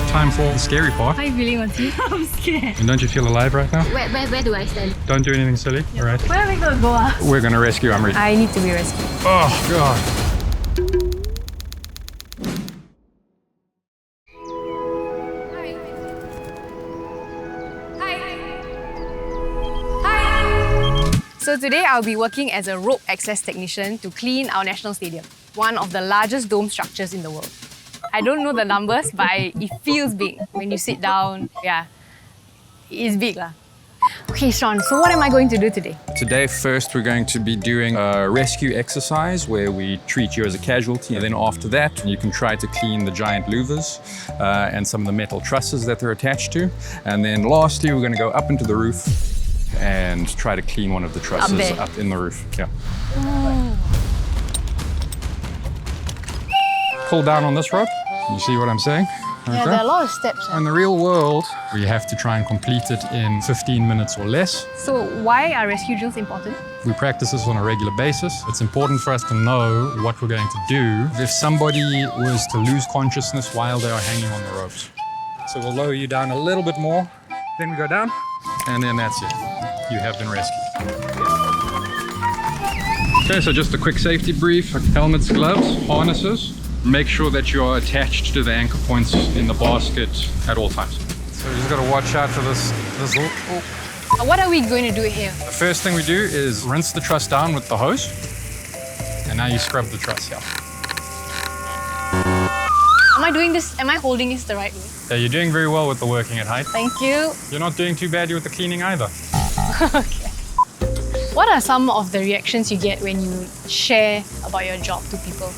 time for the scary part. How are you feeling, Wenqi? I'm scared. And don't you feel alive right now? Where do I stand? Don't do anything silly, all right? Where are we going to go? We're going to rescue Amrit. I need to be rescued. Oh, God. So today I'll be working as a rope access technician to clean our national stadium, one of the largest dome structures in the world. I don't know the numbers, but it feels big. When you sit down, yeah, it's big lah. Okay, Sean, so what am I going to do today? Today, first, we're going to be doing a rescue exercise where we treat you as a casualty. And then after that, you can try to clean the giant louvers and some of the metal trusses that they're attached to. And then lastly, we're going to go up into the roof and try to clean one of the trusses up in the roof. Yeah. Pull down on this rope. You see what I'm saying? Okay. Yeah, there are a lot of steps. In the real world, we have to try and complete it in 15 minutes or less. So why are rescue drills important? We practice this on a regular basis. It's important for us to know what we're going to do if somebody was to lose consciousness while they are hanging on the ropes. So we'll lower you down a little bit more, then we go down, and then that's it. You have been rescued. Okay, so just a quick safety brief. Helmets, gloves, harnesses. Make sure that you are attached to the anchor points in the basket at all times. So you just got to watch out for this little... Oh. What are we going to do here? The first thing we do is rinse the truss down with the hose. And now you scrub the truss, yeah. Am I doing this? Am I holding this the right way? Yeah, you're doing very well with the working at height. Thank you. You're not doing too badly with the cleaning either. Okay. What are some of the reactions you get when you share about your job to people?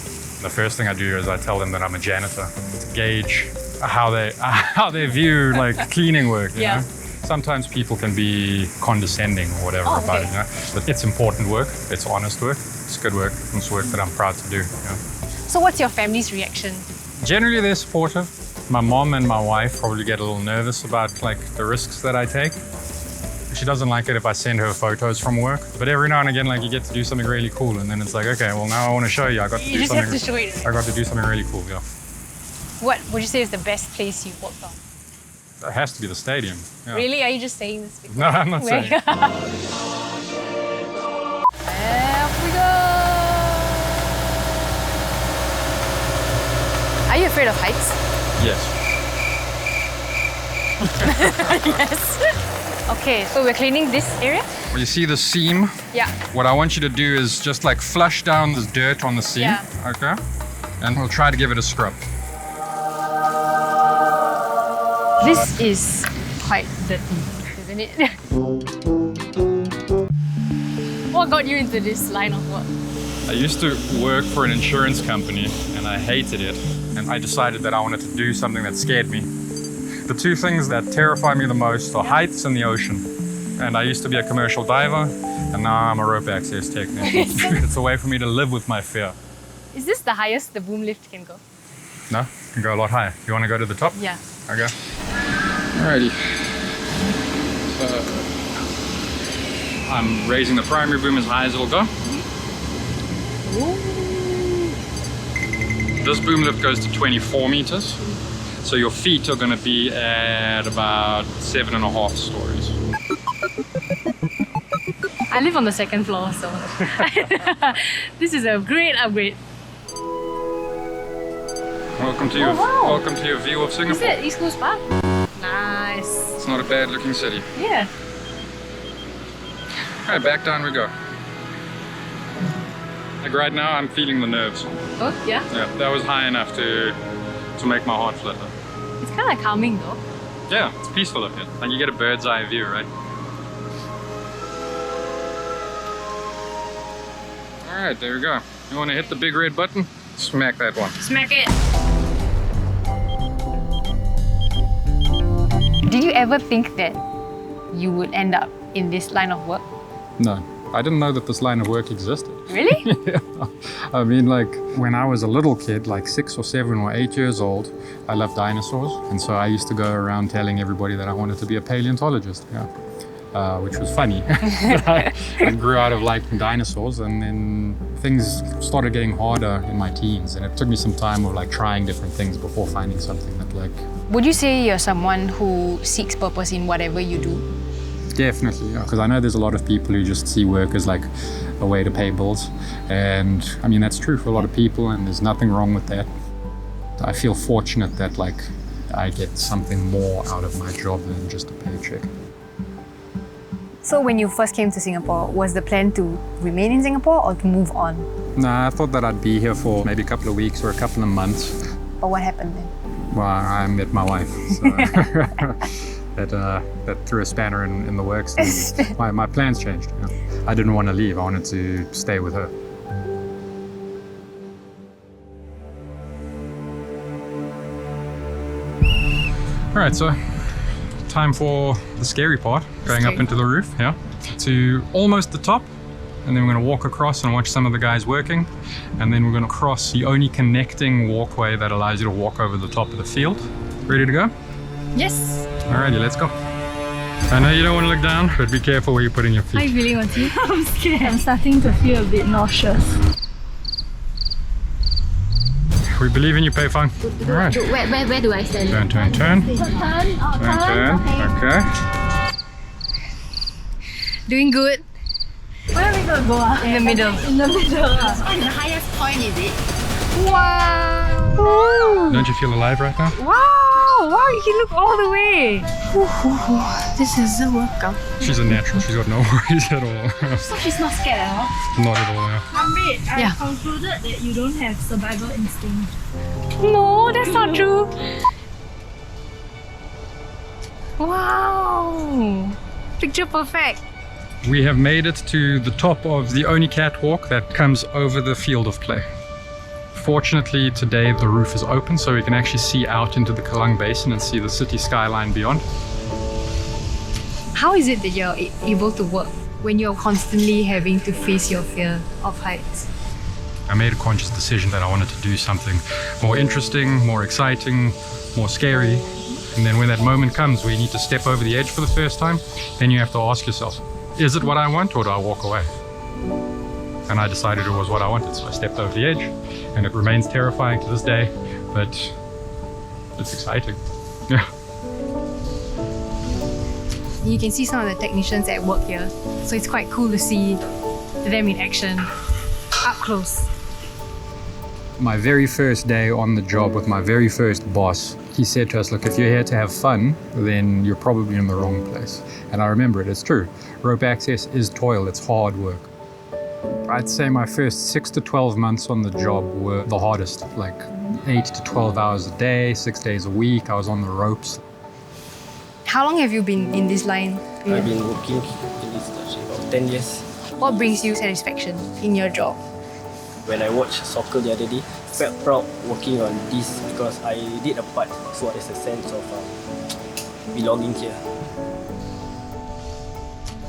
The first thing I do is I tell them that I'm a janitor to gauge how they view like cleaning work. You know? Sometimes people can be condescending or whatever about it, you know? But it's important work. It's honest work. It's good work. It's work that I'm proud to do. You know? So what's your family's reaction? Generally, they're supportive. My mom and my wife probably get a little nervous about like the risks that I take. She doesn't like it if I send her photos from work. But every now and again, like you get to do something really cool, and then it's like, okay, well now I want to show you. I got to do something. You just have to show it. I got to do something really cool. Yeah. What would you say is the best place you've worked on? It has to be the stadium. Yeah. Really? Are you just saying this? No, I'm not saying. There we go. Are you afraid of heights? Yes. Yes. Okay, so we're cleaning this area? Well, you see the seam? Yeah. What I want you to do is just like flush down this dirt on the seam. Yeah. Okay? And we'll try to give it a scrub. This is quite dirty, isn't it? What got you into this line of work? I used to work for an insurance company and I hated it. And I decided that I wanted to do something that scared me. The two things that terrify me the most are heights and the ocean. And I used to be a commercial diver, and now I'm a rope access technician. It's a way for me to live with my fear. Is this the highest the boom lift can go? No, it can go a lot higher. You want to go to the top? Yeah. Okay. Alrighty. So, I'm raising the primary boom as high as it'll go. Ooh. This boom lift goes to 24 meters. So your feet are going to be at about 7.5 stories. I live on the second floor, so this is a great upgrade. Welcome to your welcome to your view of Singapore. Is it East Coast Park? Nice. It's not a bad looking city. Yeah. Alright, back down we go. Like right now I'm feeling the nerves. Oh, yeah? Yeah, that was high enough to make my heart flutter. It's kind of calming though. Yeah, it's peaceful up here. Like you get a bird's eye view, right? Alright, there we go. You want to hit the big red button? Smack that one. Smack it! Did you ever think that you would end up in this line of work? No. I didn't know that this line of work existed. Really? Yeah. I mean, like, when I was a little kid, like 6 or 7 or 8 years old, I loved dinosaurs. And so I used to go around telling everybody that I wanted to be a paleontologist. Yeah. which was funny. I grew out of liking dinosaurs, and then things started getting harder in my teens, and it took me some time of like trying different things before finding something that like. Would you say you're someone who seeks purpose in whatever you do? Definitely, because I know there's a lot of people who just see work as like a way to pay bills, and I mean that's true for a lot of people, and there's nothing wrong with that. I feel fortunate that like I get something more out of my job than just a paycheck. So when you first came to Singapore, was the plan to remain in Singapore or to move on? Nah, I thought that I'd be here for maybe a couple of weeks or a couple of months. But what happened then? Well, I met my wife, so that threw a spanner in the works. And my plans changed. You know? I didn't want to leave. I wanted to stay with her. All right, so time for the scary part, going up into the roof, yeah, to almost the top, and then we're going to walk across and watch some of the guys working, and then we're going to cross the only connecting walkway that allows you to walk over the top of the field. Ready to go? Yes. Alrighty, let's go. I know you don't want to look down, but be careful where you're putting your feet. How are you feeling, Wenqi? I'm scared. I'm starting to feel a bit nauseous. We believe in you, Fang. Alright. Where do I stand? Turn. Turn. Okay. Doing good. Where are we going to go? In the middle. In the middle. On the highest point, is it? Wow! Don't you feel alive right now? Wow, you can look all the way. This is a workout. She's a natural. She's got no worries at all. So she's not scared at all? Not at all, yeah. Amrit, I Yeah. concluded that you don't have survival instinct. No, that's not true. Wow! Picture perfect. We have made it to the top of the only catwalk that comes over the field of play. Fortunately, today the roof is open, so we can actually see out into the Kalang Basin and see the city skyline beyond. How is it that you're able to work when you're constantly having to face your fear of heights? I made a conscious decision that I wanted to do something more interesting, more exciting, more scary. And then when that moment comes where you need to step over the edge for the first time, then you have to ask yourself, is it what I want or do I walk away? And I decided it was what I wanted, so I stepped over the edge, and it remains terrifying to this day, but it's exciting. Yeah. You can see some of the technicians at work here, so it's quite cool to see them in action, up close. My very first day on the job with my very first boss, he said to us, look, if you're here to have fun, then you're probably in the wrong place. And I remember it, it's true. Rope access is toil, it's hard work. I'd say my first 6 to 12 months on the job were the hardest, like 8 to 12 hours a day, 6 days a week, I was on the ropes. How long have you been in this line? I've been working in this industry about 10 years. What brings you satisfaction in your job? When I watched soccer the other day, I felt proud working on this because I did a part, so there's a sense of belonging here.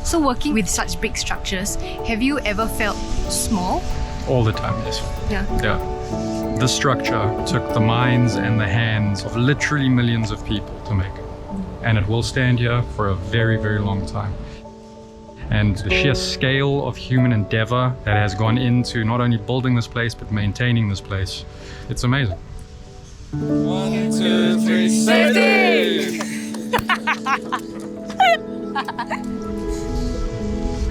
So working with such big structures, have you ever felt small? All the time, yes. Yeah. Yeah. This structure took the minds and the hands of literally millions of people to make. And it will stand here for a very, very long time. And the sheer scale of human endeavor that has gone into not only building this place, but maintaining this place, it's amazing. 1, 2, 3, safety!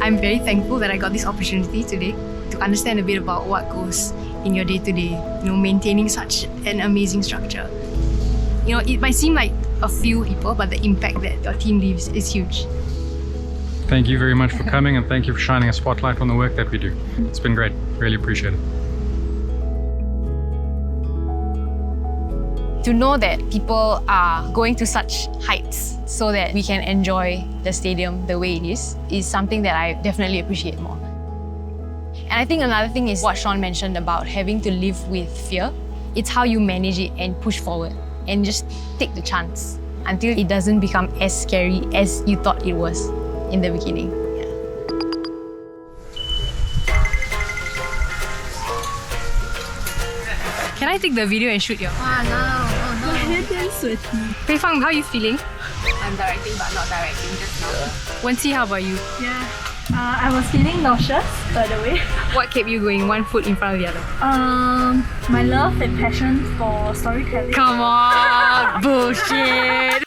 I'm very thankful that I got this opportunity today to understand a bit about what goes in your day-to-day, maintaining such an amazing structure. It might seem like a few people, but the impact that your team leaves is huge. Thank you very much for coming, and thank you for shining a spotlight on the work that we do. It's been great. Really appreciate it. To know that people are going to such heights so that we can enjoy the stadium the way it is something that I definitely appreciate more. And I think another thing is what Sean mentioned about having to live with fear. It's how you manage it and push forward and just take the chance until it doesn't become as scary as you thought it was in the beginning. Yeah. Can I take the video and shoot you? No. You're sweaty. Fang, how are you feeling? I'm I'm directing but not directing just now. Wenqi, how about you? Yeah. I was feeling nauseous, by the way. What kept you going one foot in front of the other? My love and passion for storytelling. Come on, bullshit.